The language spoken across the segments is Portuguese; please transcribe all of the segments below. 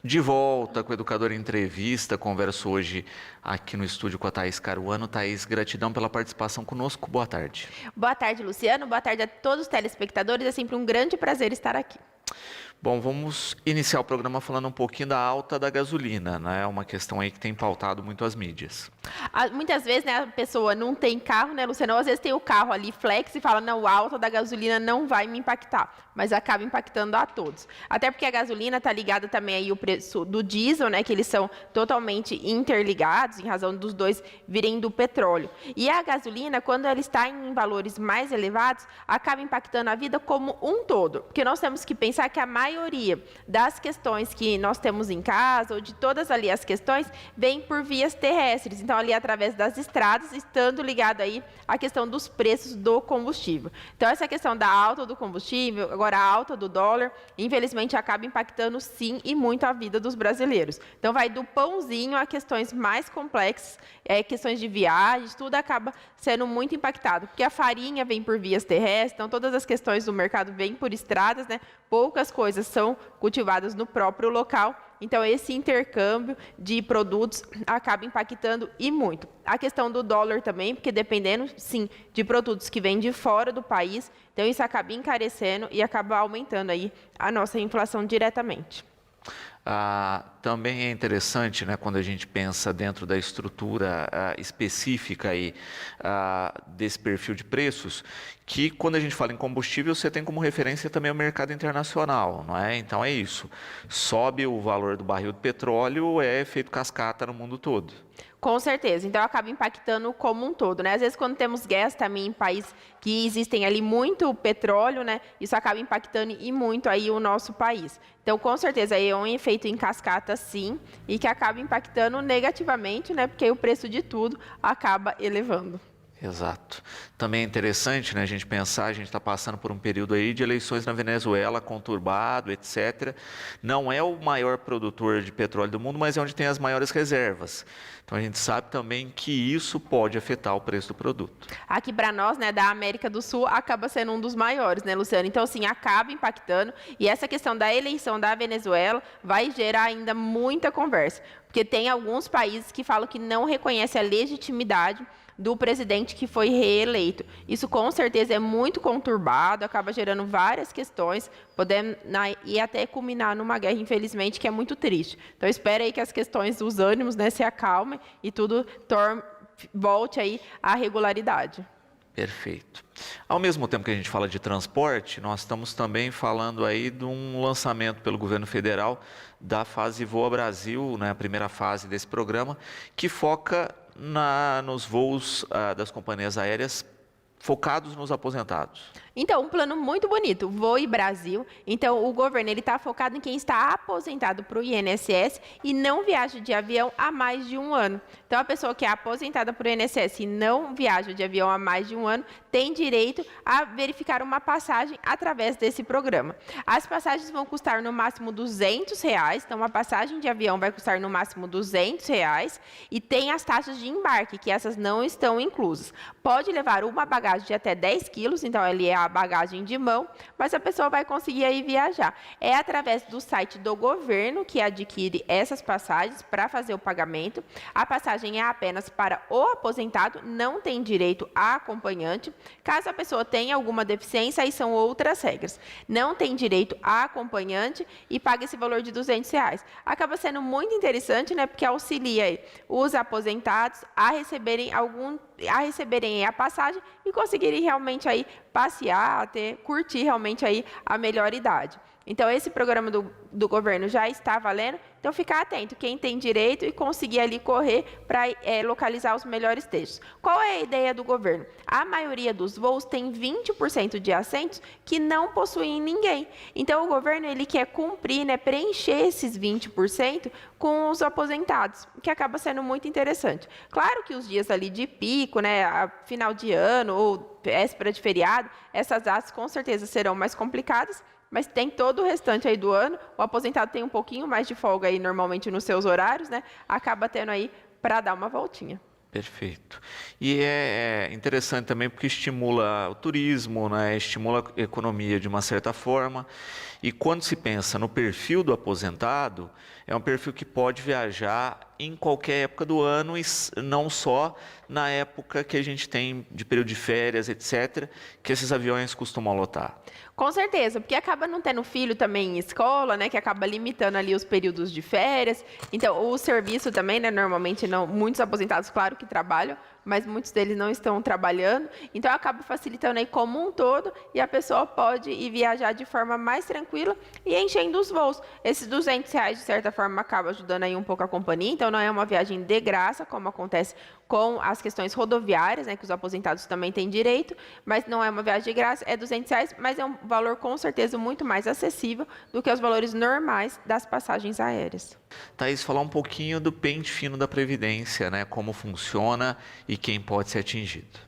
De volta com o Educador em Entrevista, converso hoje aqui no estúdio com a Thaís Caruano. Thaís, gratidão pela participação conosco, boa tarde. Boa tarde, Luciano, boa tarde a todos os telespectadores, é sempre um grande prazer estar aqui. Bom, vamos iniciar o programa falando um pouquinho da alta da gasolina, né? Uma questão aí que tem pautado muito as mídias. Muitas vezes, né, a pessoa não tem carro, né, Luciano? Às vezes tem o carro ali flex e fala, não, a alta da gasolina não vai me impactar, mas acaba impactando a todos. Até porque a gasolina está ligada também aí o preço do diesel, né, que eles são totalmente interligados, em razão dos dois virem do petróleo. E a gasolina, quando ela está em valores mais elevados, acaba impactando a vida como um todo, porque nós temos que pensar que a maioria das questões que nós temos em casa, ou de todas ali as questões, vem por vias terrestres. Então, ali através das estradas, estando ligado aí à questão dos preços do combustível. Então, essa questão da alta do combustível, agora a alta do dólar, infelizmente acaba impactando sim e muito a vida dos brasileiros. Então, vai do pãozinho a questões mais complexas, questões de viagens, tudo acaba sendo muito impactado, porque a farinha vem por vias terrestres, então todas as questões do mercado vêm por estradas, né? Poucas coisas são cultivadas no próprio local, então esse intercâmbio de produtos acaba impactando e muito. A questão do dólar também, porque dependendo, sim, de produtos que vêm de fora do país, então isso acaba encarecendo e acaba aumentando aí a nossa inflação diretamente. Também é interessante, né, quando a gente pensa dentro da estrutura específica aí, desse perfil de preços, que quando a gente fala em combustível, você tem como referência também o mercado internacional, não é? Então é isso, sobe o valor do barril de petróleo, é efeito cascata no mundo todo. Com certeza, então acaba impactando como um todo, né? Às vezes quando temos guerras também em países que existem ali muito petróleo, né? Isso acaba impactando e muito aí o nosso país. Então, com certeza, aí é um efeito em cascata, sim, e que acaba impactando negativamente, né? Porque aí o preço de tudo acaba elevando. Exato. Também é interessante, né, a gente pensar, a gente está passando por um período aí de eleições na Venezuela, conturbado, etc. Não é o maior produtor de petróleo do mundo, mas é onde tem as maiores reservas. Então a gente sabe também que isso pode afetar o preço do produto. Aqui para nós, né, da América do Sul, acaba sendo um dos maiores, né, Luciano? Então, assim, acaba impactando. E essa questão da eleição da Venezuela vai gerar ainda muita conversa. Porque tem alguns países que falam que não reconhecem a legitimidade do presidente que foi reeleito. Isso com certeza é muito conturbado, acaba gerando várias questões, podendo e até culminar numa guerra, infelizmente, que é muito triste. Então espera aí que as questões dos ânimos, né, se acalmem e tudo volte aí à regularidade. Perfeito. Ao mesmo tempo que a gente fala de transporte, nós estamos também falando aí de um lançamento pelo governo federal da fase Voa Brasil, né, a primeira fase desse programa, que foca nos voos das companhias aéreas focados nos aposentados. Então, um plano muito bonito, Voe Brasil. Então, o governo está focado em quem está aposentado para o INSS e não viaja de avião há mais de um ano. Então, a pessoa que é aposentada para o INSS e não viaja de avião há mais de um ano tem direito a verificar uma passagem através desse programa. As passagens vão custar no máximo R$200, então a passagem de avião vai custar no máximo R$200 e tem as taxas de embarque, que essas não estão inclusas. Pode levar uma bagagem de até 10 quilos, então ele é a bagagem de mão, mas a pessoa vai conseguir aí viajar. É através do site do governo que adquire essas passagens para fazer o pagamento. A passagem é apenas para o aposentado, não tem direito a acompanhante. Caso a pessoa tenha alguma deficiência, aí são outras regras. Não tem direito a acompanhante e paga esse valor de R$200. Acaba sendo muito interessante, né? Porque auxilia aí os aposentados a receberem a passagem e conseguirem realmente aí passear, curtir realmente aí a melhor idade. Então, esse programa do governo já está valendo, então ficar atento, quem tem direito e conseguir ali correr para localizar os melhores textos. Qual é a ideia do governo? A maioria dos voos tem 20% de assentos que não possuem ninguém. Então, o governo ele quer cumprir, né, preencher esses 20% com os aposentados, que acaba sendo muito interessante. Claro que os dias ali de pico, né, final de ano ou véspera de feriado, essas datas com certeza serão mais complicadas, mas tem todo o restante aí do ano, o aposentado tem um pouquinho mais de folga aí normalmente nos seus horários, né? Acaba tendo aí para dar uma voltinha. Perfeito. E é interessante também porque estimula o turismo, né? Estimula a economia de uma certa forma. E quando se pensa no perfil do aposentado, é um perfil que pode viajar em qualquer época do ano e não só na época que a gente tem de período de férias, etc., que esses aviões costumam lotar. Com certeza, porque acaba não tendo filho também em escola, né, que acaba limitando ali os períodos de férias. Então, o serviço também, né, normalmente não, muitos aposentados, claro que trabalham, mas muitos deles não estão trabalhando. Então, acaba facilitando aí como um todo e a pessoa pode ir viajar de forma mais tranquila e enchendo os voos. Esses R$ 200, de certa forma, acaba ajudando aí um pouco a companhia. Então, não é uma viagem de graça, como acontece com as questões rodoviárias, né, que os aposentados também têm direito, mas não é uma viagem de graça, é R$ 200, mas é um valor com certeza muito mais acessível do que os valores normais das passagens aéreas. Thaís, falar um pouquinho do pente fino da Previdência, né? Como funciona e quem pode ser atingido.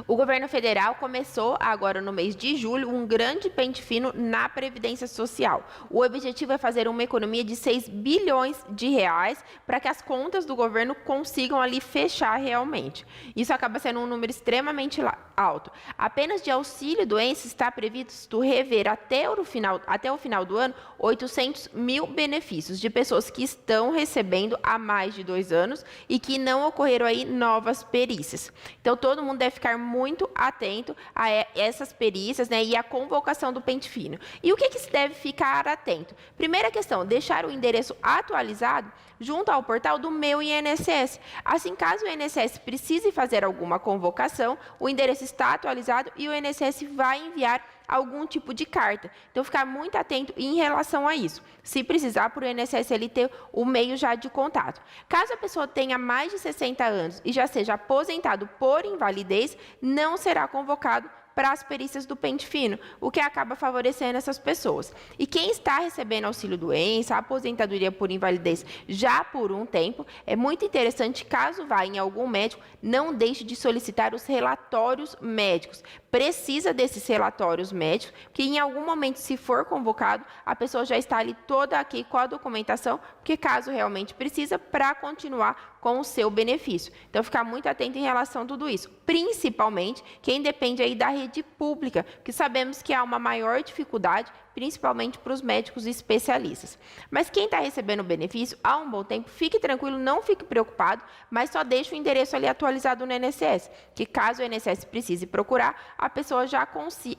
O governo federal começou agora no mês de julho um grande pente fino na Previdência Social. O objetivo é fazer uma economia de 6 bilhões de reais para que as contas do governo consigam ali fechar realmente. Isso acaba sendo um número extremamente alto. Apenas de auxílio doença está previsto rever até o final do ano 800 mil benefícios de pessoas que estão recebendo há mais de 2 anos e que não ocorreram aí novas perícias. Então todo mundo deve ficar muito atento a essas perícias, né, e a convocação do pente fino. E o que se deve ficar atento? Primeira questão, deixar o endereço atualizado junto ao portal do Meu INSS. Assim, caso o INSS precise fazer alguma convocação, o endereço está atualizado e o INSS vai enviar algum tipo de carta. Então, ficar muito atento em relação a isso. Se precisar, para o INSS ele ter o meio já de contato. Caso a pessoa tenha mais de 60 anos e já seja aposentado por invalidez, não será convocado para as perícias do pente fino, o que acaba favorecendo essas pessoas. E quem está recebendo auxílio-doença, aposentadoria por invalidez já por um tempo, é muito interessante, caso vá em algum médico, não deixe de solicitar os relatórios médicos. Precisa desses relatórios médicos, que em algum momento, se for convocado, a pessoa já está ali toda aqui com a documentação, porque caso realmente precisa, para continuar com o seu benefício. Então, ficar muito atento em relação a tudo isso. Principalmente quem depende aí da rede pública, que sabemos que há uma maior dificuldade, principalmente para os médicos especialistas. Mas quem está recebendo o benefício há um bom tempo, fique tranquilo, não fique preocupado, mas só deixe o endereço ali atualizado no INSS, que caso o INSS precise procurar, a pessoa já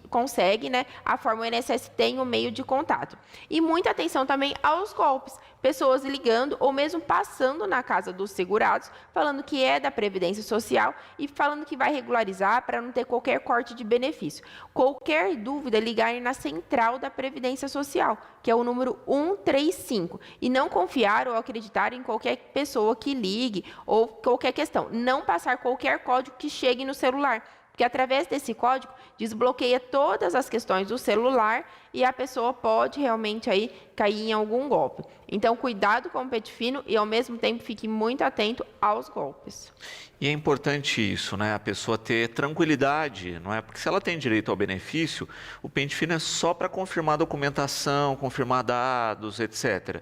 consegue, né? A forma o INSS tem o meio de contato. E muita atenção também aos golpes. Pessoas ligando ou mesmo passando na casa dos segurados, falando que é da Previdência Social e falando que vai regularizar para não ter qualquer corte de benefício. Qualquer dúvida, ligarem na central da Previdência Social, que é o número 135, e não confiar ou acreditar em qualquer pessoa que ligue ou qualquer questão. Não passar qualquer código que chegue no celular, porque através desse código desbloqueia todas as questões do celular e a pessoa pode realmente aí cair em algum golpe. Então, cuidado com o pente fino e, ao mesmo tempo, fique muito atento aos golpes. E é importante isso, né? A pessoa ter tranquilidade, não é? Porque se ela tem direito ao benefício, o pente fino é só para confirmar documentação, confirmar dados, etc.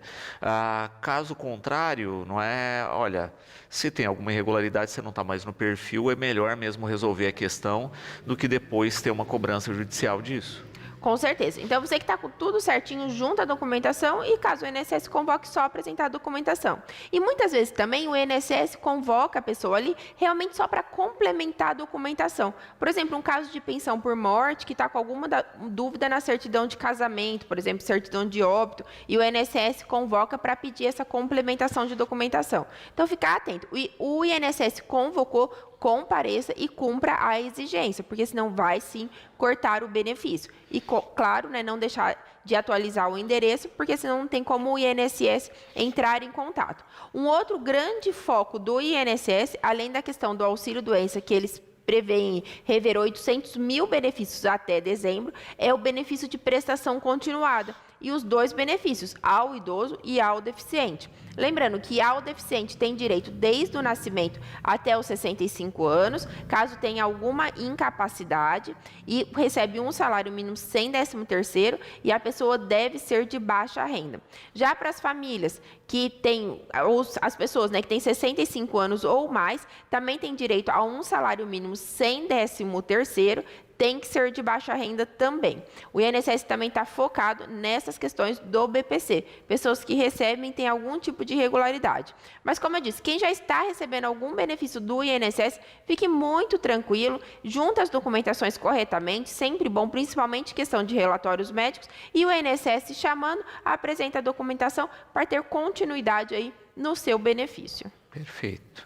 Caso contrário, não é? Olha, se tem alguma irregularidade, você não está mais no perfil, é melhor mesmo resolver a questão do que depois ter uma cobrança judicial disso. Com certeza. Então, você que está com tudo certinho, junta a documentação e caso o INSS convoque, só apresentar a documentação. E muitas vezes também o INSS convoca a pessoa ali realmente só para complementar a documentação. Por exemplo, um caso de pensão por morte que está com alguma dúvida na certidão de casamento, por exemplo, certidão de óbito, e o INSS convoca para pedir essa complementação de documentação. Então, ficar atento. O INSS convocou, compareça e cumpra a exigência, porque senão vai sim cortar o benefício. E, claro, né, não deixar de atualizar o endereço, porque senão não tem como o INSS entrar em contato. Um outro grande foco do INSS, além da questão do auxílio-doença, que eles prevêem rever 800 mil benefícios até dezembro, é o benefício de prestação continuada. e os dois benefícios, ao idoso e ao deficiente. Lembrando que ao deficiente tem direito desde o nascimento até os 65 anos, caso tenha alguma incapacidade, e recebe um salário mínimo sem 13º, e a pessoa deve ser de baixa renda. Já para as famílias que têm, as pessoas, né, que têm 65 anos ou mais, também tem direito a um salário mínimo sem 13º, tem que ser de baixa renda também. O INSS também está focado nessas questões do BPC. Pessoas que recebem têm algum tipo de irregularidade. Mas, como eu disse, quem já está recebendo algum benefício do INSS, fique muito tranquilo, junta as documentações corretamente, sempre bom, principalmente questão de relatórios médicos, e o INSS chamando, apresenta a documentação para ter continuidade aí no seu benefício. Perfeito.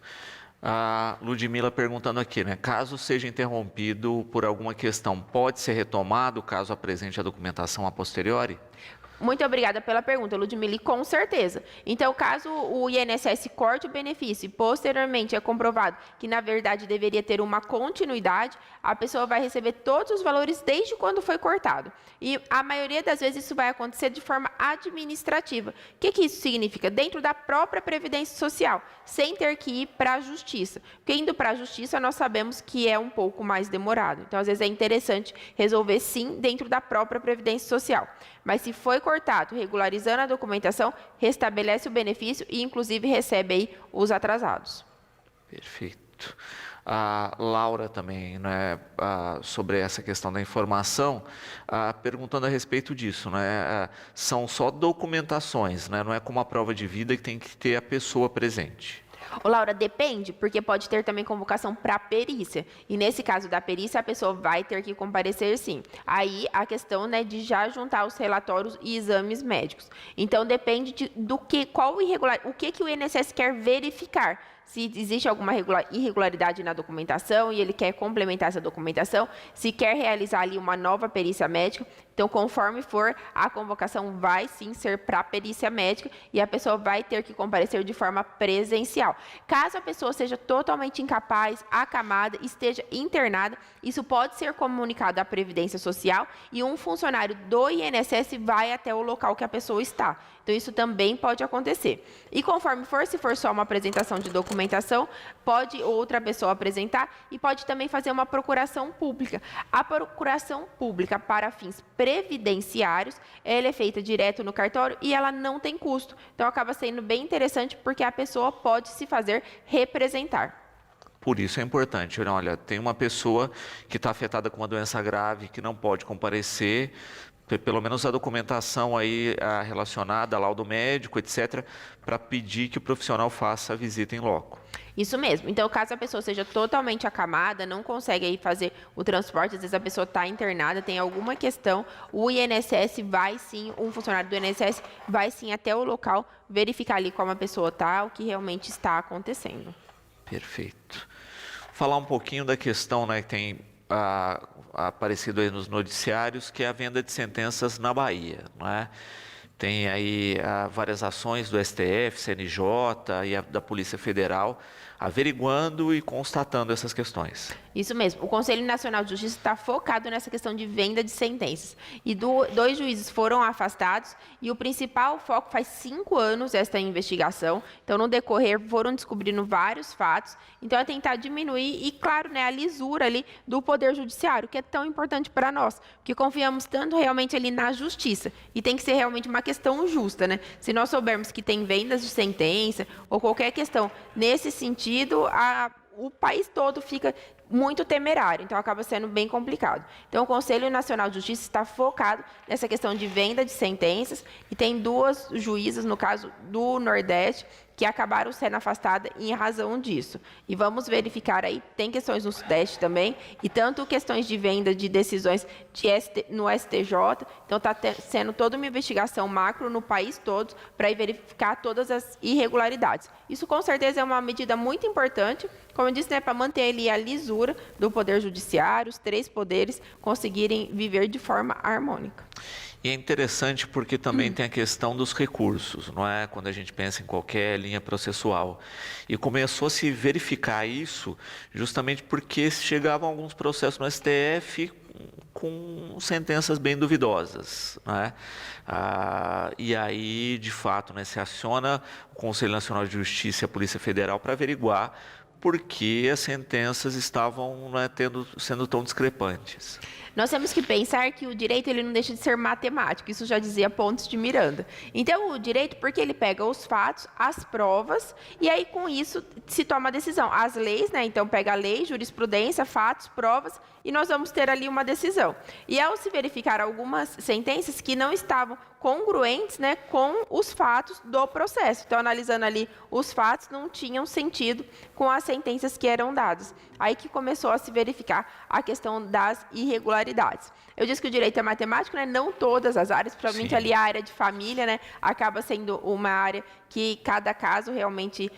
A Ludmila perguntando aqui, né? Caso seja interrompido por alguma questão, pode ser retomado caso apresente a documentação a posteriori? Muito obrigada pela pergunta, Ludmila, com certeza. Então, caso o INSS corte o benefício e posteriormente é comprovado que, na verdade, deveria ter uma continuidade, a pessoa vai receber todos os valores desde quando foi cortado. E a maioria das vezes isso vai acontecer de forma administrativa. O que isso significa? Dentro da própria Previdência Social, sem ter que ir para a Justiça. Porque indo para a Justiça, nós sabemos que é um pouco mais demorado. Então, às vezes, é interessante resolver, sim, dentro da própria Previdência Social. Mas se foi cortado, regularizando a documentação, restabelece o benefício e, inclusive, recebe aí os atrasados. Perfeito. A Laura também, né, sobre essa questão da informação, perguntando a respeito disso, né, são só documentações, né, não é como a prova de vida que tem que ter a pessoa presente. Ô, Laura, depende, porque pode ter também convocação para perícia. E nesse caso da perícia, a pessoa vai ter que comparecer sim. Aí a questão, né, de já juntar os relatórios e exames médicos. Então depende do que, qual o que o INSS quer verificar. Se existe alguma irregularidade na documentação e ele quer complementar essa documentação, se quer realizar ali uma nova perícia médica, então conforme for, a convocação vai sim ser para a perícia médica e a pessoa vai ter que comparecer de forma presencial. Caso a pessoa seja totalmente incapaz, acamada, esteja internada, isso pode ser comunicado à Previdência Social e um funcionário do INSS vai até o local que a pessoa está. Então, isso também pode acontecer. E conforme for, se for só uma apresentação de documentação, pode outra pessoa apresentar e pode também fazer uma procuração pública. A procuração pública para fins previdenciários, ela é feita direto no cartório e ela não tem custo. Então, acaba sendo bem interessante porque a pessoa pode se fazer representar. Por isso é importante, né? Olha, tem uma pessoa que está afetada com uma doença grave, que não pode comparecer, pelo menos a documentação aí relacionada, laudo médico, etc., para pedir que o profissional faça a visita em loco. Isso mesmo. Então, caso a pessoa seja totalmente acamada, não consegue aí fazer o transporte, às vezes a pessoa está internada, tem alguma questão, o INSS vai sim, um funcionário do INSS vai sim até o local verificar ali como a pessoa está, o que realmente está acontecendo. Perfeito. Falar um pouquinho da questão, né, que tem aparecido aí nos noticiários, que é a venda de sentenças na Bahia, não é? Tem aí várias ações do STF, CNJ e da Polícia Federal averiguando e constatando essas questões. Isso mesmo. O Conselho Nacional de Justiça está focado nessa questão de venda de sentenças. E dois juízes foram afastados e o principal foco faz 5 anos esta investigação. Então, no decorrer, foram descobrindo vários fatos. Então, é tentar diminuir e, claro, né, a lisura ali do Poder Judiciário, que é tão importante para nós, porque confiamos tanto realmente ali na justiça. E tem que ser realmente uma questão justa, né? Se nós soubermos que tem vendas de sentença ou qualquer questão nesse sentido, o país todo fica muito temerário, então acaba sendo bem complicado. Então, o Conselho Nacional de Justiça está focado nessa questão de venda de sentenças e tem 2 juízas, no caso do Nordeste, que acabaram sendo afastadas em razão disso. E vamos verificar aí, tem questões no Sudeste também, e tanto questões de venda de decisões no STJ, então está sendo toda uma investigação macro no país todo para verificar todas as irregularidades. Isso com certeza é uma medida muito importante, como eu disse, né, para manter ali a lisura do Poder Judiciário, os 3 poderes conseguirem viver de forma harmônica. E é interessante porque também tem a questão dos recursos, não é? Quando a gente pensa em qualquer linha processual. E começou a se verificar isso justamente porque chegavam alguns processos no STF com sentenças bem duvidosas, né? E aí, de fato, né, se aciona o Conselho Nacional de Justiça e a Polícia Federal para averiguar por que as sentenças estavam, né, sendo tão discrepantes. Nós temos que pensar que o direito ele não deixa de ser matemático, isso já dizia Pontes de Miranda. Então, o direito, porque ele pega os fatos, as provas, e aí com isso se toma a decisão. As leis, né? Então, pega a lei, jurisprudência, fatos, provas, e nós vamos ter ali uma decisão. E ao se verificar algumas sentenças que não estavam congruentes, né, com os fatos do processo. Então, analisando ali os fatos, não tinham sentido com as sentenças que eram dadas. Aí que começou a se verificar a questão das irregularidades. Eu disse que o direito é matemático, né? Não todas as áreas, provavelmente Sim. ali a área de família, né, acaba sendo uma área que cada caso realmente,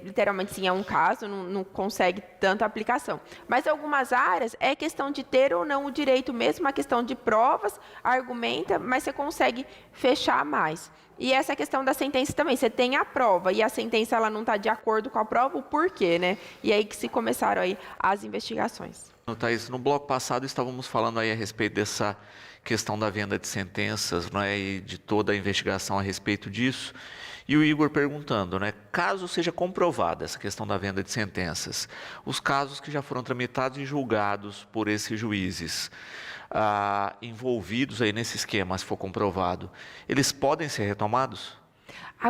literalmente sim, é um caso, não consegue tanta aplicação. Mas algumas áreas é questão de ter ou não o direito mesmo, a questão de provas, argumenta, mas você consegue fechar mais. E essa questão da sentença também, você tem a prova e a sentença ela não está de acordo com a prova, o porquê, né? E aí que se começaram aí as investigações. Thaís, no bloco passado estávamos falando aí a respeito dessa questão da venda de sentenças, né, e de toda a investigação a respeito disso. E o Igor perguntando, né, caso seja comprovada essa questão da venda de sentenças, os casos que já foram tramitados e julgados por esses juízes envolvidos aí nesse esquema, se for comprovado, eles podem ser retomados?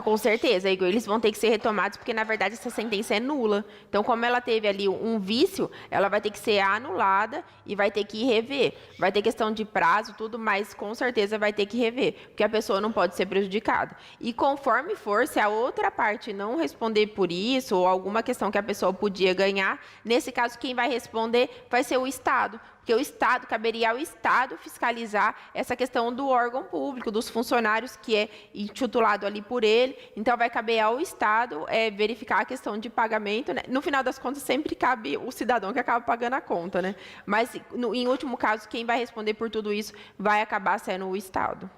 Com certeza, Igor, eles vão ter que ser retomados porque, na verdade, essa sentença é nula. Então, como ela teve ali um vício, ela vai ter que ser anulada e vai ter que rever. Vai ter questão de prazo, tudo, mas com certeza vai ter que rever, porque a pessoa não pode ser prejudicada. E conforme for, se a outra parte não responder por isso, ou alguma questão que a pessoa podia ganhar, nesse caso, quem vai responder vai ser o Estado. Porque o Estado, caberia ao Estado fiscalizar essa questão do órgão público, dos funcionários que é intitulado ali por ele. Então, vai caber ao Estado verificar a questão de pagamento, né? No final das contas, sempre cabe o cidadão que acaba pagando a conta, né? Mas, em último caso, quem vai responder por tudo isso vai acabar sendo o Estado.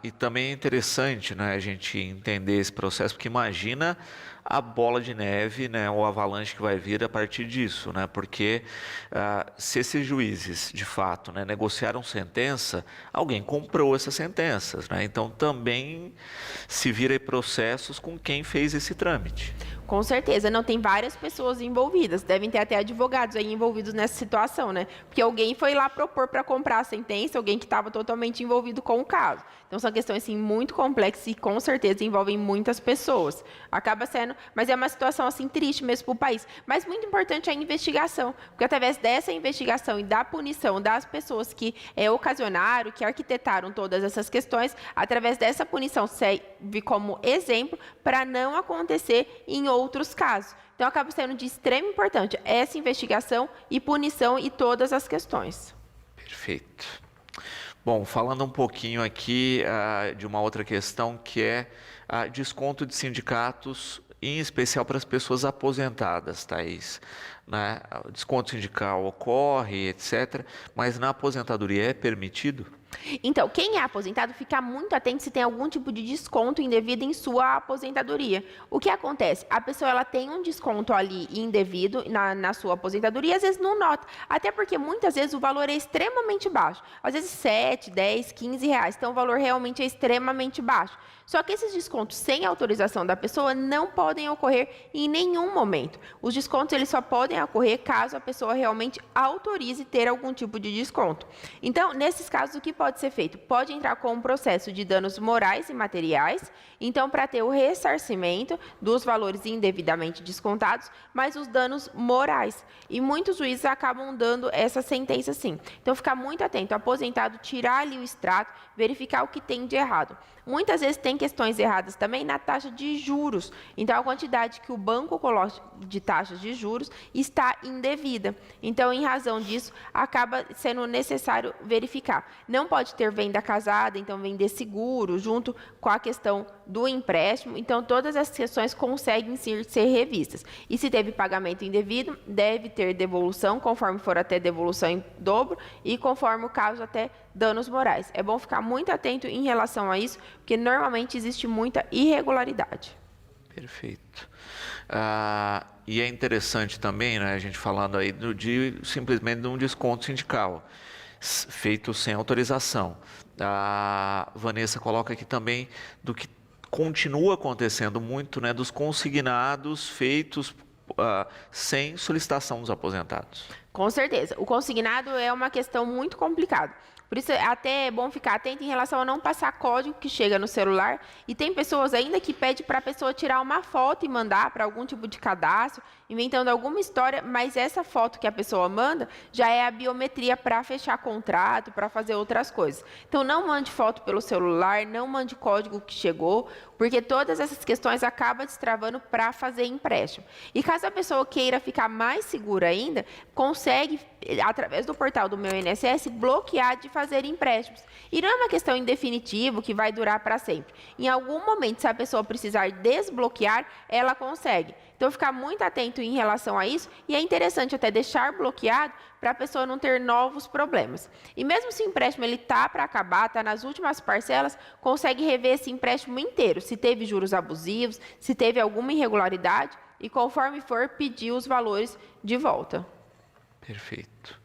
E também é interessante, né, a gente entender esse processo, porque imagina a bola de neve, né, ou avalanche que vai vir a partir disso, né, porque se esses juízes, de fato, né, negociaram sentença, alguém comprou essas sentenças, né, então também se vira aí processos com quem fez esse trâmite. Com certeza, não tem várias pessoas envolvidas, devem ter até advogados aí envolvidos nessa situação, né? Porque alguém foi lá propor para comprar a sentença, alguém que estava totalmente envolvido com o caso. Então são questões assim muito complexas e com certeza envolvem muitas pessoas. Acaba sendo, mas é uma situação assim triste mesmo para o país. Mas muito importante é a investigação, porque através dessa investigação e da punição das pessoas que ocasionaram, que arquitetaram todas essas questões, através dessa punição serve como exemplo para não acontecer em outros casos. Então, acaba sendo de extrema importância essa investigação e punição e todas as questões. Perfeito. Bom, falando um pouquinho aqui de uma outra questão, que é desconto de sindicatos, em especial para as pessoas aposentadas, Thaís. Né? O desconto sindical ocorre, etc., mas na aposentadoria é permitido? Então, quem é aposentado fica muito atento se tem algum tipo de desconto indevido em sua aposentadoria. O que acontece? A pessoa ela tem um desconto ali indevido na sua aposentadoria e às vezes não nota. Até porque muitas vezes o valor é extremamente baixo. Às vezes 7, 10, 15 reais. Então o valor realmente é extremamente baixo. Só que esses descontos sem autorização da pessoa não podem ocorrer em nenhum momento. Os descontos eles só podem ocorrer caso a pessoa realmente autorize ter algum tipo de desconto. Então, nesses casos, o que pode ser feito? Pode entrar com um processo de danos morais e materiais, então, para ter o ressarcimento dos valores indevidamente descontados, mas os danos morais. E muitos juízes acabam dando essa sentença sim. Então, ficar muito atento, aposentado, tirar ali o extrato, verificar o que tem de errado. Muitas vezes tem questões erradas também na taxa de juros. Então, a quantidade que o banco coloca de taxas de juros está indevida. Então, em razão disso, acaba sendo necessário verificar. Não pode ter venda casada, então vender seguro, junto com a questão do empréstimo. Então, todas as questões conseguem ser revistas. E se teve pagamento indevido, deve ter devolução, conforme for até devolução em dobro, e conforme o caso até danos morais. É bom ficar muito atento em relação a isso, porque normalmente existe muita irregularidade. Perfeito. E é interessante também, né, a gente falando aí simplesmente de um desconto sindical, feito sem autorização. A Vanessa coloca aqui também do que continua acontecendo muito, né, dos consignados feitos sem solicitação dos aposentados. Com certeza. O consignado é uma questão muito complicada. Por isso, até é bom ficar atento em relação a não passar código que chega no celular. E tem pessoas ainda que pedem para a pessoa tirar uma foto e mandar para algum tipo de cadastro, inventando alguma história, mas essa foto que a pessoa manda já é a biometria para fechar contrato, para fazer outras coisas. Então, não mande foto pelo celular, não mande código que chegou, porque todas essas questões acabam destravando para fazer empréstimo. E caso a pessoa queira ficar mais segura ainda, consegue, através do portal do Meu INSS, bloquear de fazer empréstimos. E não é uma questão em definitivo que vai durar para sempre. Em algum momento, se a pessoa precisar desbloquear, ela consegue. Então, ficar muito atento em relação a isso, e é interessante até deixar bloqueado para a pessoa não ter novos problemas. E mesmo se o empréstimo está para acabar, está nas últimas parcelas, consegue rever esse empréstimo inteiro, se teve juros abusivos, se teve alguma irregularidade, e conforme for, pedir os valores de volta. Perfeito.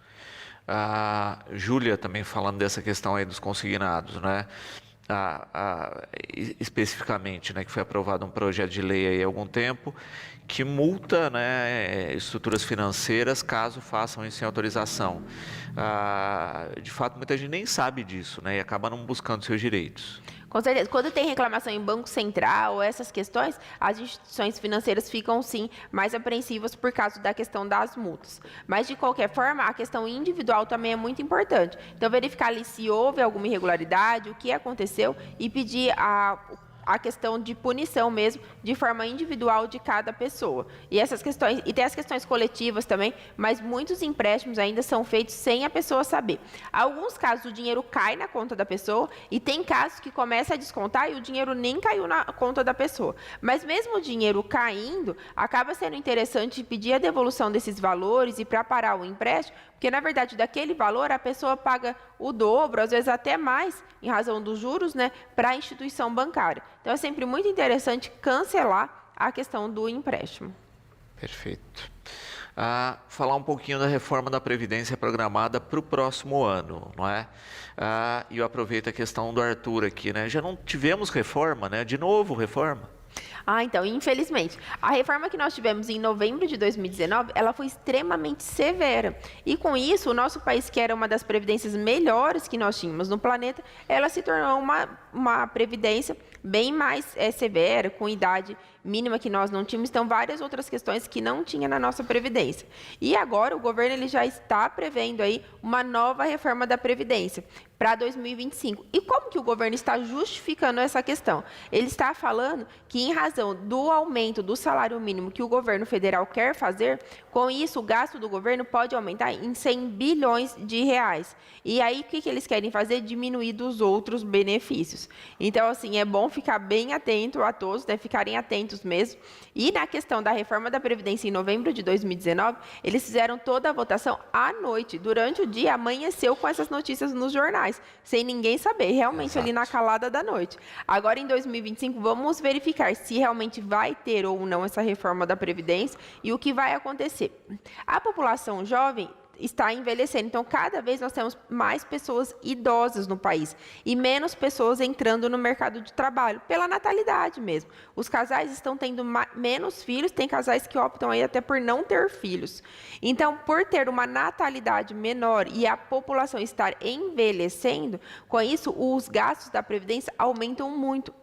A Júlia também falando dessa questão aí dos consignados, né? Especificamente, né, que foi aprovado um projeto de lei aí há algum tempo que multa, né, estruturas financeiras caso façam isso sem autorização. De fato, muita gente nem sabe disso, né, e acaba não buscando seus direitos. Com certeza. Quando tem reclamação em Banco Central, essas questões, as instituições financeiras ficam, sim, mais apreensivas por causa da questão das multas. Mas, de qualquer forma, a questão individual também é muito importante. Então, verificar ali se houve alguma irregularidade, o que aconteceu, e pedir a questão de punição mesmo, de forma individual de cada pessoa. E essas questões, e tem as questões coletivas também, mas muitos empréstimos ainda são feitos sem a pessoa saber. Alguns casos o dinheiro cai na conta da pessoa e tem casos que começa a descontar e o dinheiro nem caiu na conta da pessoa. Mas mesmo o dinheiro caindo, acaba sendo interessante pedir a devolução desses valores e para parar o empréstimo, porque, na verdade, daquele valor, a pessoa paga o dobro, às vezes até mais, em razão dos juros, né, para a instituição bancária. Então, é sempre muito interessante cancelar a questão do empréstimo. Perfeito. Falar um pouquinho da reforma da Previdência programada para o próximo ano, não é? E eu aproveito a questão do Arthur aqui, né? Já não tivemos reforma, né? De novo, reforma. Então, infelizmente, a reforma que nós tivemos em novembro de 2019, ela foi extremamente severa. E com isso, o nosso país, que era uma das previdências melhores que nós tínhamos no planeta, ela se tornou uma previdência bem mais severa, com idade mínima que nós não tínhamos, então várias outras questões que não tinha na nossa previdência. E agora o governo ele já está prevendo aí uma nova reforma da previdência para 2025. E como que o governo está justificando essa questão? Ele está falando que em razão do aumento do salário mínimo que o governo federal quer fazer, com isso o gasto do governo pode aumentar em 100 bilhões de reais. E aí o que eles querem fazer? Diminuir dos outros benefícios. Então, assim, é bom ficar bem atento a todos, né? Ficarem atentos mesmo. E na questão da reforma da Previdência em novembro de 2019, eles fizeram toda a votação à noite. Durante o dia, amanheceu com essas notícias nos jornais, sem ninguém saber, realmente ali na calada da noite. Agora, em 2025, vamos verificar se realmente vai ter ou não essa reforma da Previdência e o que vai acontecer. A população jovem está envelhecendo, então cada vez nós temos mais pessoas idosas no país e menos pessoas entrando no mercado de trabalho, pela natalidade mesmo. Os casais estão tendo menos filhos, tem casais que optam aí até por não ter filhos. Então, por ter uma natalidade menor e a população estar envelhecendo, com isso os gastos da Previdência aumentam muito.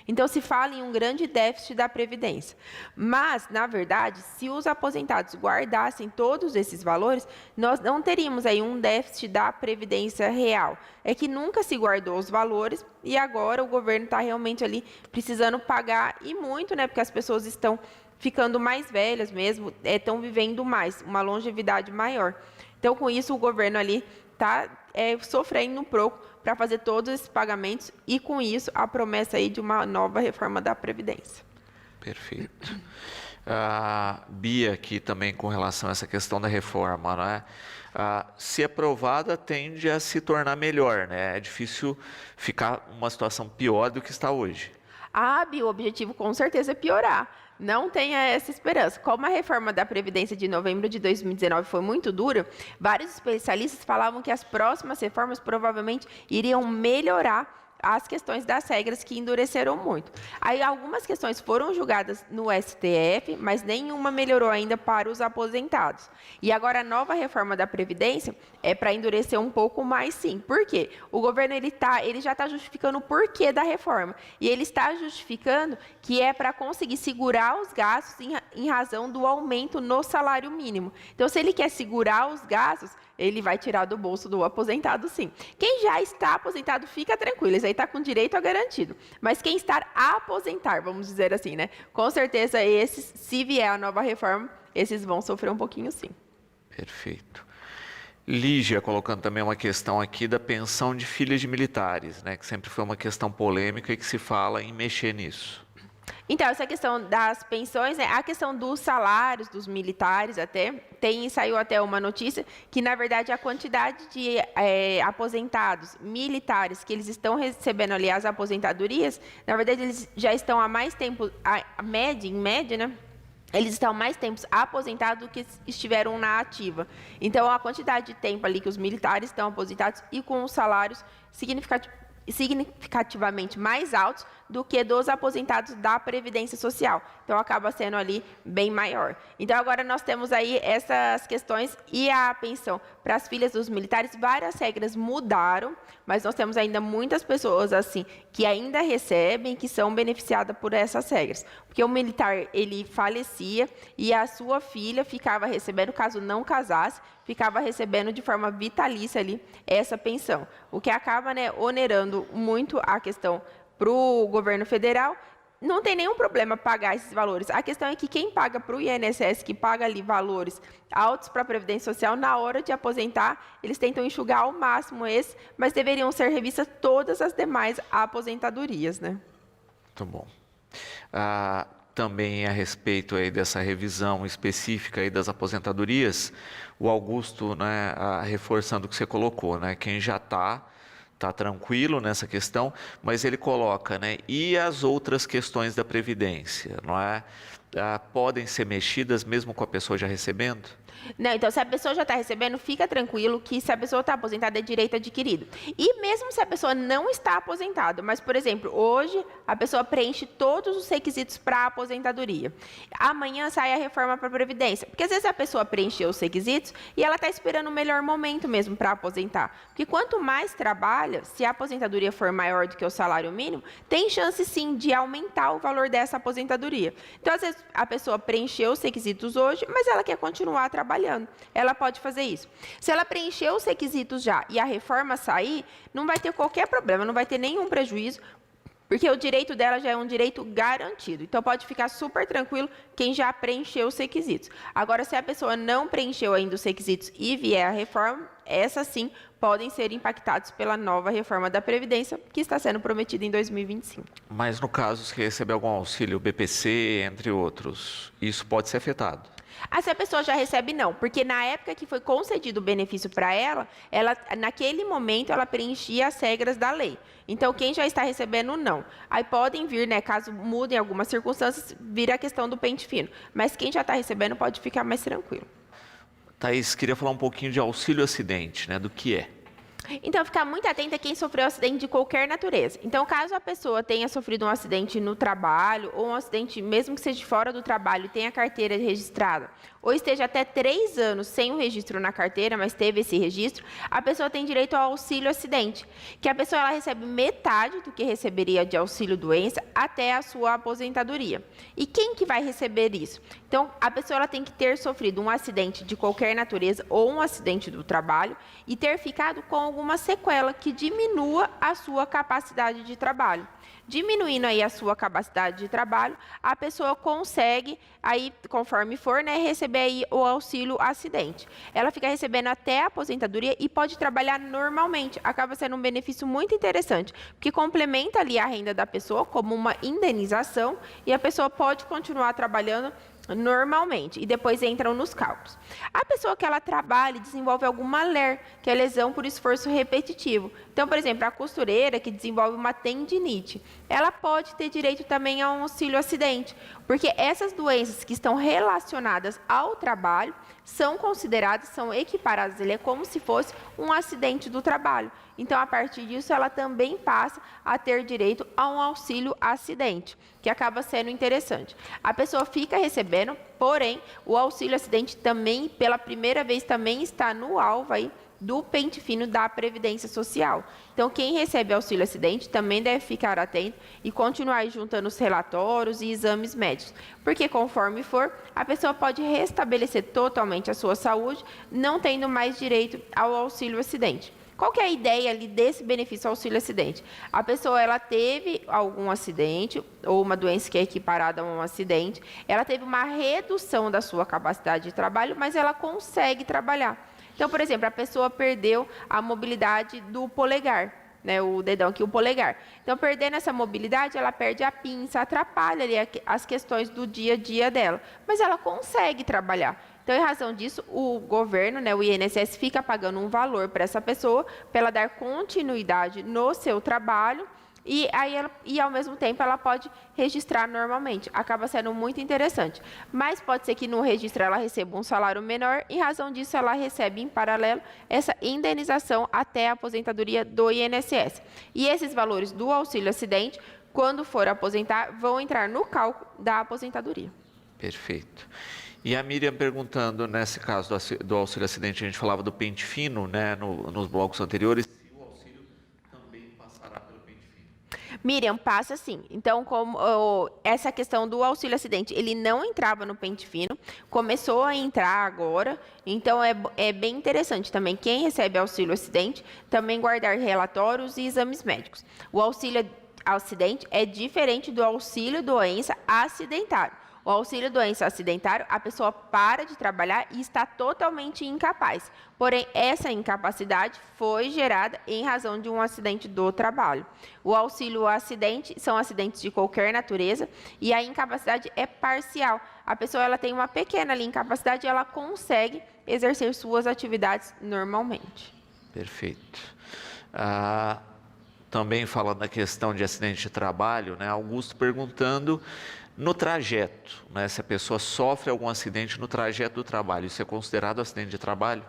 Então, se fala em um grande déficit da Previdência. Mas, na verdade, se os aposentados guardassem todos esses valores, nós não teríamos aí um déficit da Previdência real. É que nunca se guardou os valores e agora o governo está realmente ali precisando pagar e muito, né? Porque as pessoas estão ficando mais velhas mesmo, estão vivendo mais, uma longevidade maior. Então, com isso, o governo ali está sofrendo um pouco para fazer todos esses pagamentos e, com isso, a promessa aí de uma nova reforma da Previdência. Perfeito. Bia aqui também com relação a essa questão da reforma, né? Se aprovada, tende a se tornar melhor, né? É difícil ficar uma situação pior do que está hoje. Bia, o objetivo com certeza é piorar. Não tenha essa esperança. Como a reforma da Previdência de novembro de 2019 foi muito dura, vários especialistas falavam que as próximas reformas provavelmente iriam melhorar as questões das regras que endureceram muito. Aí algumas questões foram julgadas no STF, mas nenhuma melhorou ainda para os aposentados. E agora a nova reforma da Previdência é para endurecer um pouco mais, sim. Por quê? O governo ele já está justificando o porquê da reforma. E ele está justificando que é para conseguir segurar os gastos em razão do aumento no salário mínimo. Então, se ele quer segurar os gastos, ele vai tirar do bolso do aposentado, sim. Quem já está aposentado, fica tranquilo, isso aí está com direito a garantido. Mas quem está a aposentar, vamos dizer assim, né? Com certeza, esses, se vier a nova reforma, esses vão sofrer um pouquinho, sim. Perfeito. Lígia colocando também uma questão aqui da pensão de filhas de militares, né? Que sempre foi uma questão polêmica e que se fala em mexer nisso. Então, essa questão das pensões, né, a questão dos salários dos militares até, saiu até uma notícia que, na verdade, a quantidade de aposentados militares que eles estão recebendo ali as aposentadorias, na verdade, eles já estão há mais tempo, em média, né? Eles estão mais tempos aposentados do que estiveram na ativa. Então, a quantidade de tempo ali que os militares estão aposentados e com os salários significativamente mais altos do que dos aposentados da Previdência Social. Então, acaba sendo ali bem maior. Então, agora nós temos aí essas questões e a pensão para as filhas dos militares. Várias regras mudaram, mas nós temos ainda muitas pessoas assim que ainda recebem, que são beneficiadas por essas regras. Porque o militar, ele falecia e a sua filha ficava recebendo, caso não casasse, ficava recebendo de forma vitalícia ali essa pensão. O que acaba, né, onerando muito a questão para o governo federal. Não tem nenhum problema pagar esses valores. A questão é que quem paga para o INSS, que paga ali valores altos para a Previdência Social, na hora de aposentar, eles tentam enxugar ao máximo esse, mas deveriam ser revistas todas as demais aposentadorias, né? Muito bom. Também a respeito aí dessa revisão específica aí das aposentadorias, o Augusto, né, reforçando o que você colocou, né, quem já está tranquilo nessa questão, mas ele coloca, né, e as outras questões da Previdência, não é? Podem ser mexidas mesmo com a pessoa já recebendo? Não, então, se a pessoa já está recebendo, fica tranquilo que se a pessoa está aposentada é direito adquirido. E mesmo se a pessoa não está aposentada, mas, por exemplo, hoje a pessoa preenche todos os requisitos para a aposentadoria. Amanhã sai a reforma para a Previdência. Porque às vezes a pessoa preencheu os requisitos e ela está esperando o melhor momento mesmo para aposentar. Porque quanto mais trabalha, se a aposentadoria for maior do que o salário mínimo, tem chance sim de aumentar o valor dessa aposentadoria. Então, às vezes a pessoa preencheu os requisitos hoje, mas ela quer continuar trabalhando. Ela pode fazer isso. Se ela preencheu os requisitos já e a reforma sair, não vai ter qualquer problema, não vai ter nenhum prejuízo, porque o direito dela já é um direito garantido. Então, pode ficar super tranquilo quem já preencheu os requisitos. Agora, se a pessoa não preencheu ainda os requisitos e vier a reforma, essas sim podem ser impactados pela nova reforma da Previdência, que está sendo prometida em 2025. Mas no caso, se receber algum auxílio, BPC, entre outros, isso pode ser afetado? Se a pessoa já recebe, não, porque na época que foi concedido o benefício para ela, naquele momento, ela preenchia as regras da lei. Então, quem já está recebendo, não. Aí podem vir, né, caso mudem algumas circunstâncias, vir a questão do pente fino. Mas quem já está recebendo pode ficar mais tranquilo. Thaís, queria falar um pouquinho de auxílio acidente, né, do que é. Então, ficar muito atenta a quem sofreu acidente de qualquer natureza. Então, caso a pessoa tenha sofrido um acidente no trabalho, ou um acidente mesmo que seja fora do trabalho e tenha a carteira registrada, ou esteja até 3 anos sem o registro na carteira, mas teve esse registro, a pessoa tem direito ao auxílio acidente, que a pessoa ela recebe metade do que receberia de auxílio doença até a sua aposentadoria. E quem que vai receber isso? Então, a pessoa ela tem que ter sofrido um acidente de qualquer natureza ou um acidente do trabalho e ter ficado com alguma sequela que diminua a sua capacidade de trabalho. Diminuindo aí a sua capacidade de trabalho, a pessoa consegue, aí, conforme for, né, receber aí o auxílio acidente. Ela fica recebendo até a aposentadoria e pode trabalhar normalmente. Acaba sendo um benefício muito interessante, porque complementa ali a renda da pessoa como uma indenização e a pessoa pode continuar trabalhando Normalmente, e depois entram nos cálculos. A pessoa que ela trabalha e desenvolve alguma LER, que é lesão por esforço repetitivo. Então, por exemplo, a costureira que desenvolve uma tendinite, ela pode ter direito também a um auxílio acidente, porque essas doenças que estão relacionadas ao trabalho são consideradas, são equiparadas, ele é como se fosse um acidente do trabalho. Então, a partir disso, ela também passa a ter direito a um auxílio acidente, que acaba sendo interessante. A pessoa fica recebendo, porém, o auxílio acidente também, pela primeira vez, também está no alvo aí do pente fino da Previdência Social. Então, quem recebe auxílio acidente também deve ficar atento e continuar juntando os relatórios e exames médicos, porque conforme for, a pessoa pode restabelecer totalmente a sua saúde, não tendo mais direito ao auxílio acidente. Qual que é a ideia ali desse benefício auxílio acidente? A pessoa ela teve algum acidente ou uma doença que é equiparada a um acidente, ela teve uma redução da sua capacidade de trabalho, mas ela consegue trabalhar. Então, por exemplo, a pessoa perdeu a mobilidade do polegar, né, o dedão aqui, o polegar. Então, perdendo essa mobilidade, ela perde a pinça, atrapalha ali as questões do dia a dia dela, mas ela consegue trabalhar. Então, em razão disso, o governo, né, o INSS, fica pagando um valor para essa pessoa, para ela dar continuidade no seu trabalho, e ao mesmo tempo, ela pode registrar normalmente. Acaba sendo muito interessante. Mas pode ser que no registro ela receba um salário menor, em razão disso, ela recebe em paralelo essa indenização até a aposentadoria do INSS. E esses valores do auxílio acidente, quando for aposentar, vão entrar no cálculo da aposentadoria. Perfeito. E a Miriam perguntando, nesse caso do auxílio acidente, a gente falava do pente fino, né, nos blocos anteriores, se o auxílio também passará pelo pente fino. Miriam, passa sim. Então, como essa questão do auxílio acidente, ele não entrava no pente fino, começou a entrar agora, então é bem interessante também, quem recebe auxílio acidente, também guardar relatórios e exames médicos. O auxílio acidente é diferente do auxílio doença acidentário. O auxílio doença acidentário, a pessoa para de trabalhar e está totalmente incapaz. Porém, essa incapacidade foi gerada em razão de um acidente do trabalho. O auxílio acidente são acidentes de qualquer natureza e a incapacidade é parcial. A pessoa ela tem uma pequena ali, incapacidade e ela consegue exercer suas atividades normalmente. Perfeito. Também falando da questão de acidente de trabalho, né, Augusto perguntando no trajeto, né, se a pessoa sofre algum acidente no trajeto do trabalho, isso é considerado acidente de trabalho?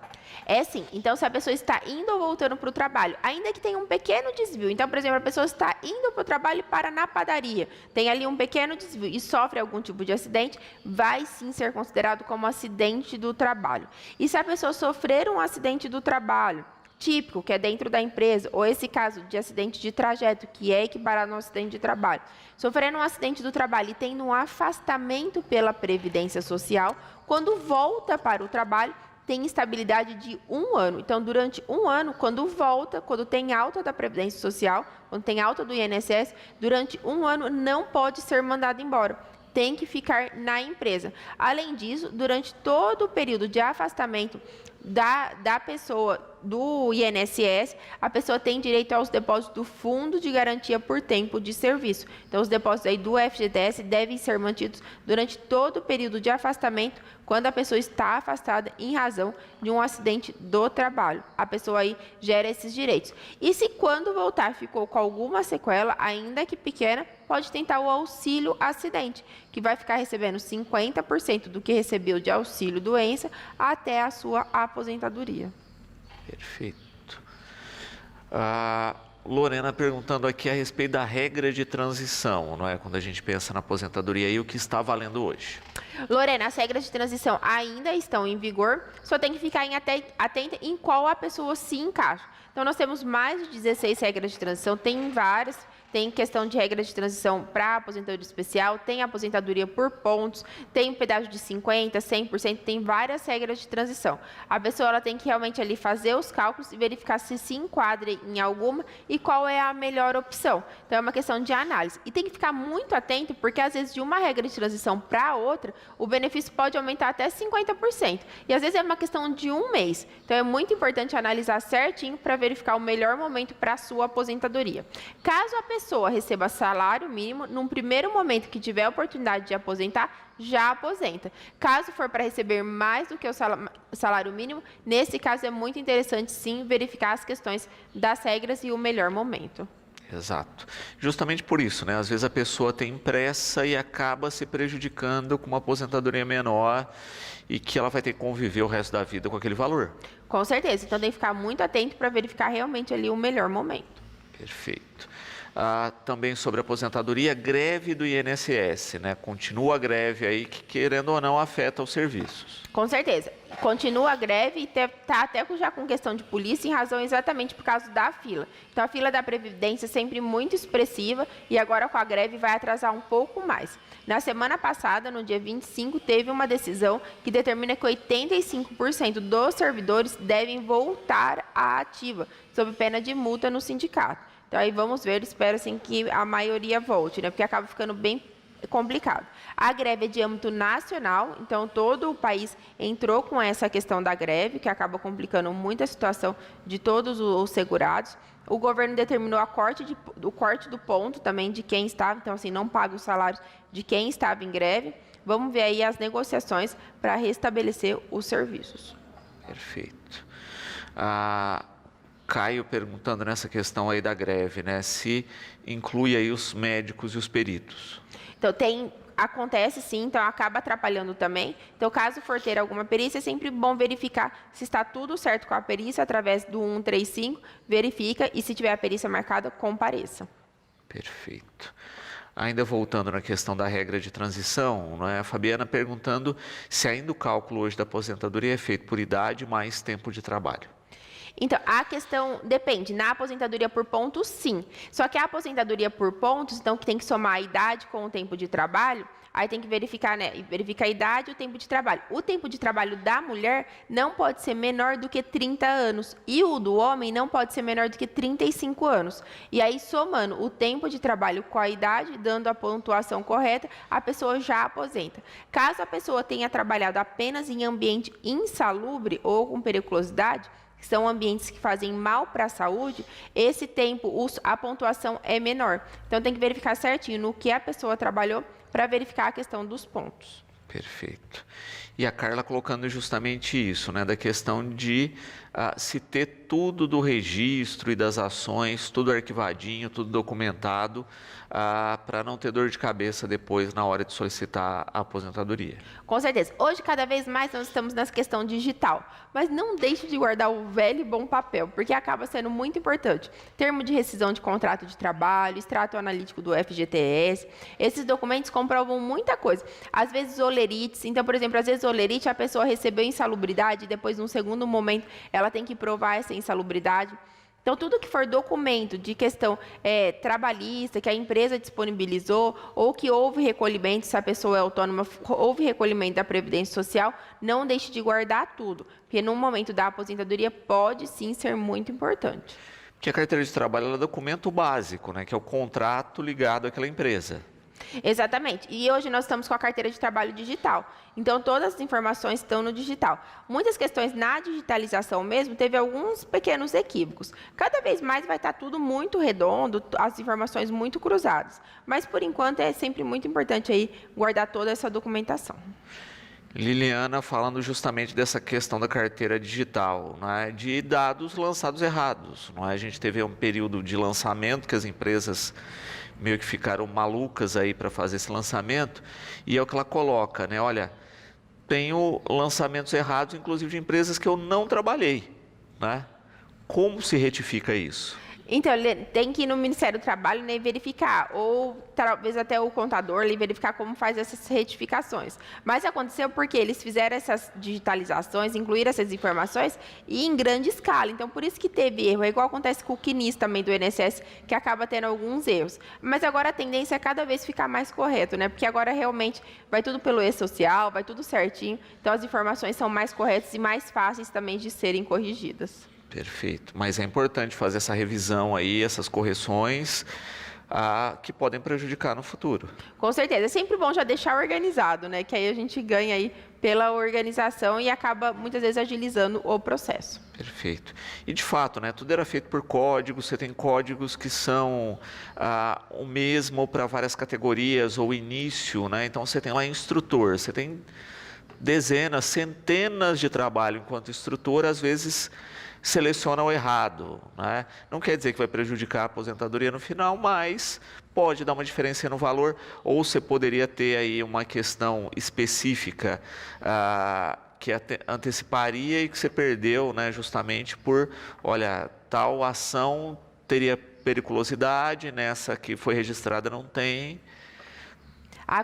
É sim. Então, se a pessoa está indo ou voltando para o trabalho, ainda que tenha um pequeno desvio, então, por exemplo, a pessoa está indo para o trabalho e para na padaria, tem ali um pequeno desvio e sofre algum tipo de acidente, vai sim ser considerado como acidente do trabalho. E se a pessoa sofrer um acidente do trabalho, típico, que é dentro da empresa, ou esse caso de acidente de trajeto, que é equiparado ao acidente de trabalho, sofrendo um acidente do trabalho e tendo um afastamento pela Previdência Social, quando volta para o trabalho, tem estabilidade de 1 ano. Então, durante 1 ano, quando volta, quando tem alta da Previdência Social, quando tem alta do INSS, durante 1 ano não pode ser mandado embora. Tem que ficar na empresa. Além disso, durante todo o período de afastamento da pessoa do INSS, a pessoa tem direito aos depósitos do Fundo de Garantia por Tempo de Serviço. Então, os depósitos aí do FGTS devem ser mantidos durante todo o período de afastamento, quando a pessoa está afastada em razão de um acidente do trabalho. A pessoa aí gera esses direitos. E se quando voltar ficou com alguma sequela, ainda que pequena, pode tentar o auxílio acidente, que vai ficar recebendo 50% do que recebeu de auxílio doença até a sua aposentadoria. Perfeito. Lorena perguntando aqui a respeito da regra de transição, não é? Quando a gente pensa na aposentadoria e o que está valendo hoje. Lorena, as regras de transição ainda estão em vigor, só tem que ficar atenta em qual a pessoa se encaixa. Então, nós temos mais de 16 regras de transição, tem várias. Tem questão de regra de transição para aposentadoria especial, tem aposentadoria por pontos, tem um pedágio de 50%, 100%, tem várias regras de transição. A pessoa ela tem que realmente ali fazer os cálculos e verificar se enquadra em alguma e qual é a melhor opção. Então, é uma questão de análise. E tem que ficar muito atento, porque às vezes de uma regra de transição para outra, o benefício pode aumentar até 50%. E às vezes é uma questão de 1 mês. Então, é muito importante analisar certinho para verificar o melhor momento para a sua aposentadoria. Caso a pessoa pessoa receba salário mínimo, num primeiro momento que tiver a oportunidade de aposentar, já aposenta. Caso for para receber mais do que o salário mínimo, nesse caso é muito interessante sim verificar as questões das regras e o melhor momento. Exato. Justamente por isso, né? Às vezes a pessoa tem pressa e acaba se prejudicando com uma aposentadoria menor e que ela vai ter que conviver o resto da vida com aquele valor. Com certeza. Então tem que ficar muito atento para verificar realmente ali o melhor momento. Perfeito. Também sobre a aposentadoria, greve do INSS, né? Continua a greve aí que, querendo ou não, afeta os serviços. Com certeza. Continua a greve e está até já com questão de polícia em razão exatamente por causa da fila. Então, a fila da Previdência é sempre muito expressiva e agora com a greve vai atrasar um pouco mais. Na semana passada, no dia 25, teve uma decisão que determina que 85% dos servidores devem voltar à ativa, sob pena de multa no sindicato. Então, aí vamos ver, espero assim que a maioria volte, né? Porque acaba ficando bem complicado. A greve é de âmbito nacional, então todo o país entrou com essa questão da greve, que acaba complicando muito a situação de todos os segurados. O governo determinou o corte do ponto também de quem estava, então assim, não paga os salários de quem estava em greve. Vamos ver aí as negociações para restabelecer os serviços. Perfeito. Caio perguntando nessa questão aí da greve, né? Se inclui aí os médicos e os peritos. Então, acontece sim, então acaba atrapalhando também. Então, caso for ter alguma perícia, é sempre bom verificar se está tudo certo com a perícia, através do 135, verifica e se tiver a perícia marcada, compareça. Perfeito. Ainda voltando na questão da regra de transição, não é? A Fabiana perguntando se ainda o cálculo hoje da aposentadoria é feito por idade mais tempo de trabalho. Então, a questão depende. Na aposentadoria por pontos, sim. Só que a aposentadoria por pontos, então, que tem que somar a idade com o tempo de trabalho, aí tem que verificar, né? Verificar a idade e o tempo de trabalho. O tempo de trabalho da mulher não pode ser menor do que 30 anos. E o do homem não pode ser menor do que 35 anos. E aí, somando o tempo de trabalho com a idade, dando a pontuação correta, a pessoa já aposenta. Caso a pessoa tenha trabalhado apenas em ambiente insalubre ou com periculosidade, que são ambientes que fazem mal para a saúde, esse tempo, a pontuação é menor. Então, tem que verificar certinho no que a pessoa trabalhou para verificar a questão dos pontos. Perfeito. E a Carla colocando justamente isso, né, da questão de se ter tudo do registro e das ações, tudo arquivadinho, tudo documentado, para não ter dor de cabeça depois na hora de solicitar a aposentadoria. Com certeza. Hoje, cada vez mais, nós estamos nessa questão digital. Mas não deixe de guardar o velho e bom papel, porque acaba sendo muito importante. Termo de rescisão de contrato de trabalho, extrato analítico do FGTS. Esses documentos comprovam muita coisa. Às vezes, olerites. Então, por exemplo, às vezes, olerite, a pessoa recebeu insalubridade e depois, num segundo momento, ela tem que provar essa insalubridade. Então, tudo que for documento de questão trabalhista, que a empresa disponibilizou, ou que houve recolhimento, se a pessoa é autônoma, houve recolhimento da Previdência Social, não deixe de guardar tudo, porque no momento da aposentadoria pode sim ser muito importante. Porque a carteira de trabalho ela é documento básico, né, que é o contrato ligado àquela empresa. Exatamente. E hoje nós estamos com a carteira de trabalho digital. Então, todas as informações estão no digital. Muitas questões na digitalização mesmo, teve alguns pequenos equívocos. Cada vez mais vai estar tudo muito redondo, as informações muito cruzadas. Mas, por enquanto, é sempre muito importante aí guardar toda essa documentação. Liliana falando justamente dessa questão da carteira digital, né, de dados lançados errados. Não é? A gente teve um período de lançamento que as empresas meio que ficaram malucas aí para fazer esse lançamento, e é o que ela coloca, né? Olha, tenho lançamentos errados, inclusive de empresas que eu não trabalhei, né? Como se retifica isso? Então, ele tem que ir no Ministério do Trabalho, né, verificar, ou talvez até o contador ali, verificar como faz essas retificações. Mas aconteceu porque eles fizeram essas digitalizações, incluíram essas informações e em grande escala. Então, por isso que teve erro. É igual acontece com o CNIS também do INSS, que acaba tendo alguns erros. Mas agora a tendência é cada vez ficar mais correto, né? Porque agora realmente vai tudo pelo e-social, vai tudo certinho. Então, as informações são mais corretas e mais fáceis também de serem corrigidas. Perfeito. Mas é importante fazer essa revisão aí, essas correções, que podem prejudicar no futuro. Com certeza. É sempre bom já deixar organizado, né? Que aí a gente ganha aí pela organização e acaba muitas vezes agilizando o processo. Perfeito. E de fato, né, tudo era feito por códigos, você tem códigos que são o mesmo para várias categorias ou início, né? Então você tem lá instrutor, você tem dezenas, centenas de trabalho enquanto instrutor, às vezes seleciona o errado, né? Não quer dizer que vai prejudicar a aposentadoria no final, mas pode dar uma diferença no valor, ou você poderia ter aí uma questão específica que anteciparia e que você perdeu, né, justamente por, olha, tal ação teria periculosidade, nessa que foi registrada não tem.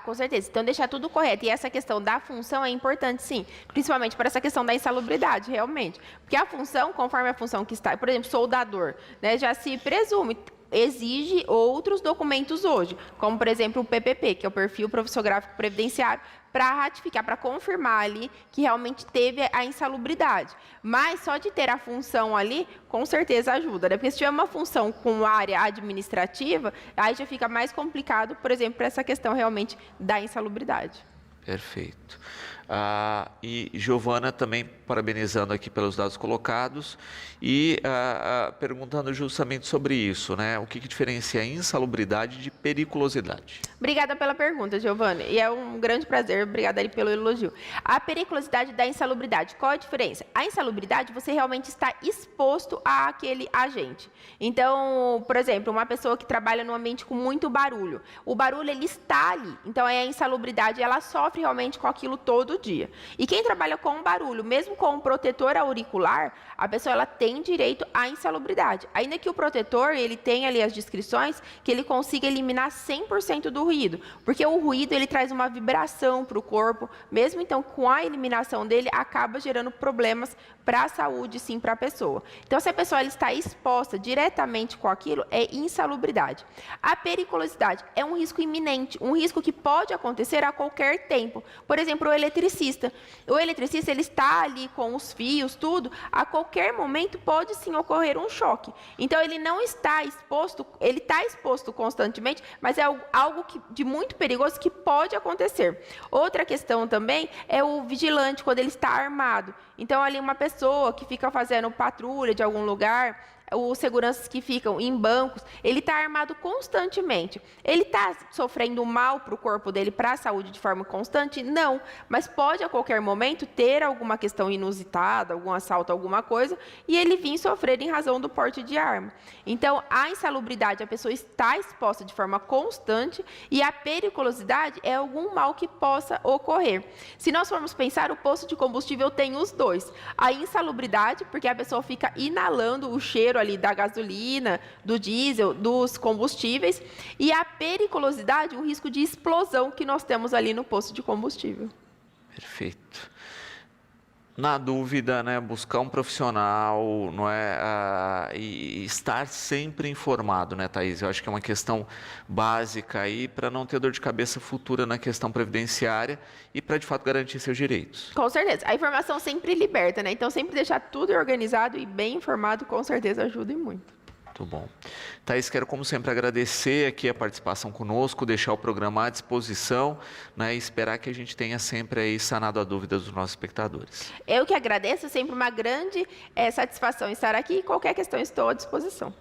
Com certeza. Então, deixar tudo correto. E essa questão da função é importante, sim. Principalmente para essa questão da insalubridade, realmente. Porque a função, conforme a função que está, por exemplo, soldador, né, já se presume, exige outros documentos hoje, como, por exemplo, o PPP, que é o Perfil Profissográfico Previdenciário, para ratificar, para confirmar ali que realmente teve a insalubridade. Mas só de ter a função ali, com certeza ajuda, né? Porque se tiver uma função com área administrativa, aí já fica mais complicado, por exemplo, para essa questão realmente da insalubridade. Perfeito. E Giovana também parabenizando aqui pelos dados colocados e perguntando justamente sobre isso, né? O que diferencia a insalubridade de periculosidade? Obrigada pela pergunta, Giovana. E é um grande prazer, obrigada ali pelo elogio. A periculosidade da insalubridade, qual a diferença? A insalubridade, você realmente está exposto àquele agente. Então, por exemplo, uma pessoa que trabalha num ambiente com muito barulho, o barulho ele está ali, então a insalubridade ela sofre realmente com aquilo todo dia. E quem trabalha com barulho, mesmo com um protetor auricular, a pessoa ela tem direito à insalubridade. Ainda que o protetor ele tenha ali as descrições que ele consiga eliminar 100% do ruído, porque o ruído ele traz uma vibração para o corpo, mesmo então com a eliminação dele acaba gerando problemas para a saúde, sim, para a pessoa. Então, se a pessoa ela está exposta diretamente com aquilo, é insalubridade. A periculosidade é um risco iminente, um risco que pode acontecer a qualquer tempo. Por exemplo, o eletricista. O eletricista ele está ali com os fios, tudo, a qualquer momento pode sim ocorrer um choque. Então, ele não está exposto, ele está exposto constantemente, mas é algo de muito perigoso que pode acontecer. Outra questão também é o vigilante, quando ele está armado. Então, ali uma pessoa que fica fazendo patrulha de algum lugar, os seguranças que ficam em bancos, ele está armado constantemente. Ele está sofrendo mal para o corpo dele, para a saúde de forma constante? Não, mas pode a qualquer momento ter alguma questão inusitada, algum assalto, alguma coisa, e ele vir sofrer em razão do porte de arma. Então, a insalubridade, a pessoa está exposta de forma constante e a periculosidade é algum mal que possa ocorrer. Se nós formos pensar, o posto de combustível tem os dois. A insalubridade, porque a pessoa fica inalando o cheiro ali da gasolina, do diesel, dos combustíveis, e a periculosidade, o risco de explosão que nós temos ali no posto de combustível. Perfeito. Na dúvida, né, buscar um profissional, não é, e estar sempre informado, né, Thaís? Eu acho que é uma questão básica aí para não ter dor de cabeça futura na questão previdenciária e para, de fato, garantir seus direitos. Com certeza. A informação sempre liberta, né? Então, sempre deixar tudo organizado e bem informado, com certeza ajuda e muito. Muito bom. Thaís, quero, como sempre, agradecer aqui a participação conosco, deixar o programa à disposição, né, e esperar que a gente tenha sempre aí sanado a dúvida dos nossos espectadores. Eu que agradeço, sempre uma grande satisfação estar aqui e qualquer questão estou à disposição.